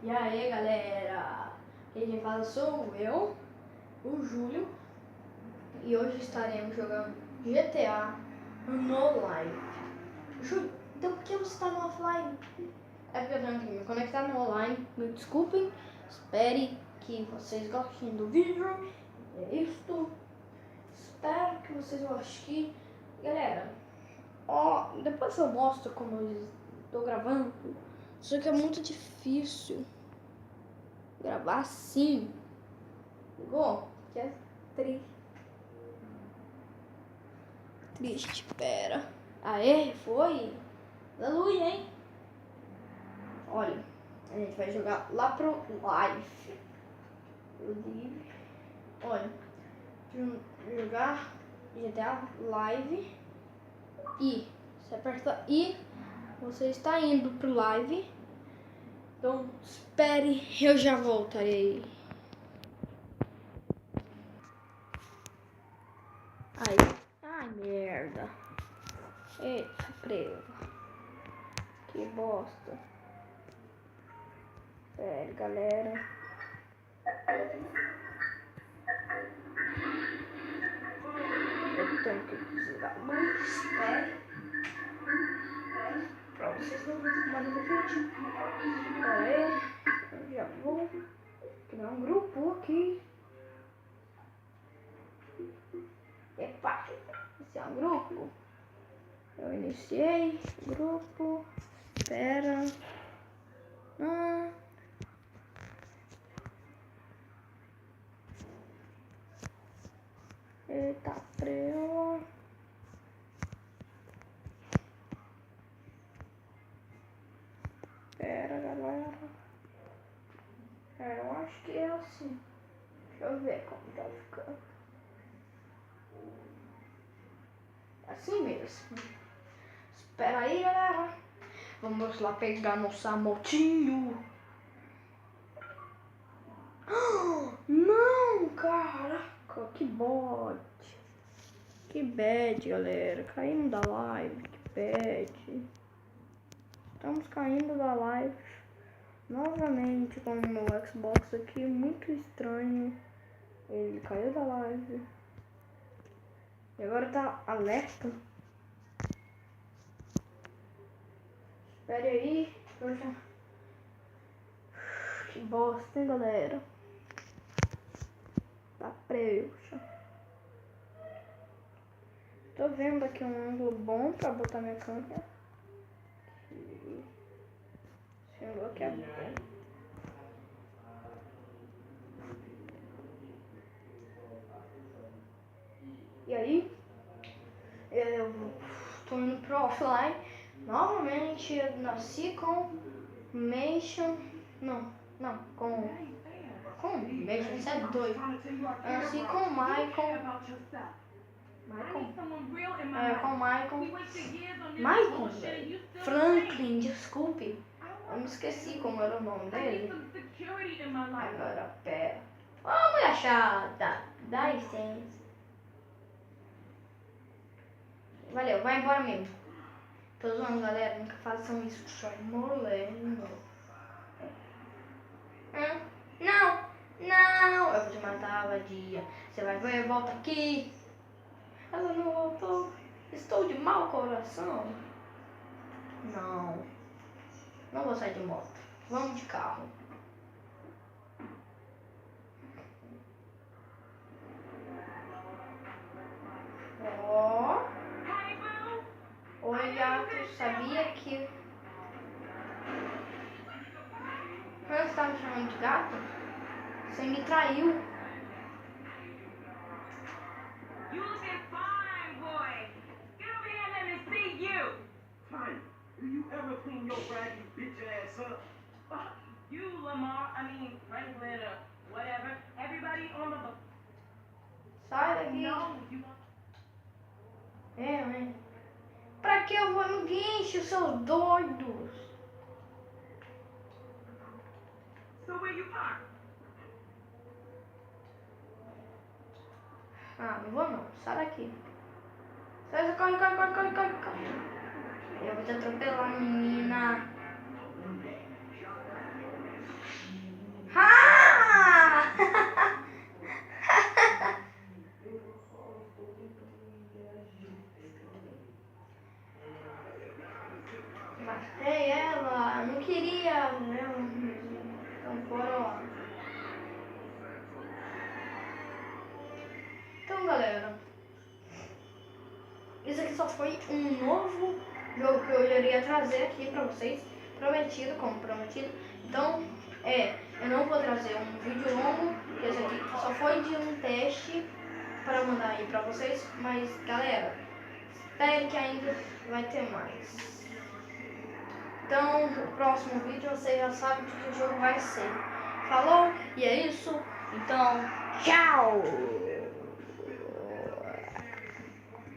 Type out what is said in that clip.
E aí galera, quem fala sou eu, o Júlio, e hoje estaremos jogando GTA no live. Então por que você está no offline? É porque eu tenho que me conectar no online, me desculpem, espere que vocês gostem do vídeo, é isto, espero que vocês gostem. Galera, depois eu mostro como eu estou gravando, só que é muito difícil gravar assim. Ligou? Que é triste. Pera. Aê, foi? Aleluia, hein? Olha, a gente vai jogar lá pro live. Olha, jogar GTA Live. E você aperta I, você está indo pro live. Então espere, eu já voltarei. Ai, merda. Eita, preso. Que bosta. Sério, galera. Eu tenho que desligar a luz. Espere. Pra vocês não verem no vídeo. Pera aí. Eu já vou criar um grupo aqui. Epa, esse é um grupo. Eu iniciei grupo. Espera. Eita, preu. Pera, galera. Eu acho que é assim. Deixa eu ver como tá ficando. Assim mesmo. Espera aí, galera. Vamos lá pegar nossa motinho. Não, caraca, que bot. Que bad, galera. Caímos da live, que bad. Estamos caindo da live. Novamente com o meu Xbox aqui, muito estranho. Ele caiu da live. E agora tá alerta. Espere aí. Que bosta, hein, galera. Tá preso. Tô vendo aqui um ângulo bom pra botar minha câmera. Esse ângulo aqui é bom. E aí, eu tô indo pro offline. Novamente, eu nasci com Mation. Com Mation, isso é doido. Eu nasci com Michael, Franklin, desculpe. Eu me esqueci como era o nome dele. Agora, pera. Ô, mulher chata, dá licença. Valeu, vai embora mesmo. Tô zoando, galera, nunca façam isso, só molendo. Não, eu vou te matar, vadia. Você vai ver, volta aqui. Ela não voltou. Estou de mau coração. Não vou sair de moto. Vamos de carro. Oi, gato. Sabia que... Você estava me chamando de gato? Você me traiu. Do you ever clean your raggedy bitch ass up? Fuck you, Lamar. I mean, Franklin, whatever. Everybody on the... Sai daqui. No, you... Né? Pra que eu vou no guincho, seus doidos? So where you park? Não vou não. Sai daqui. Sai, corre. Eu vou te atropelar, menina. Bora lá. Então, galera, isso aqui só foi um novo jogo que eu iria trazer aqui pra vocês, prometido, como prometido. Então, eu não vou trazer um vídeo longo, porque esse aqui só foi de um teste para mandar aí pra vocês. Mas, galera, espere que ainda vai ter mais. Então, o próximo vídeo você já sabe de que jogo vai ser. Falou? E é isso. Então, tchau!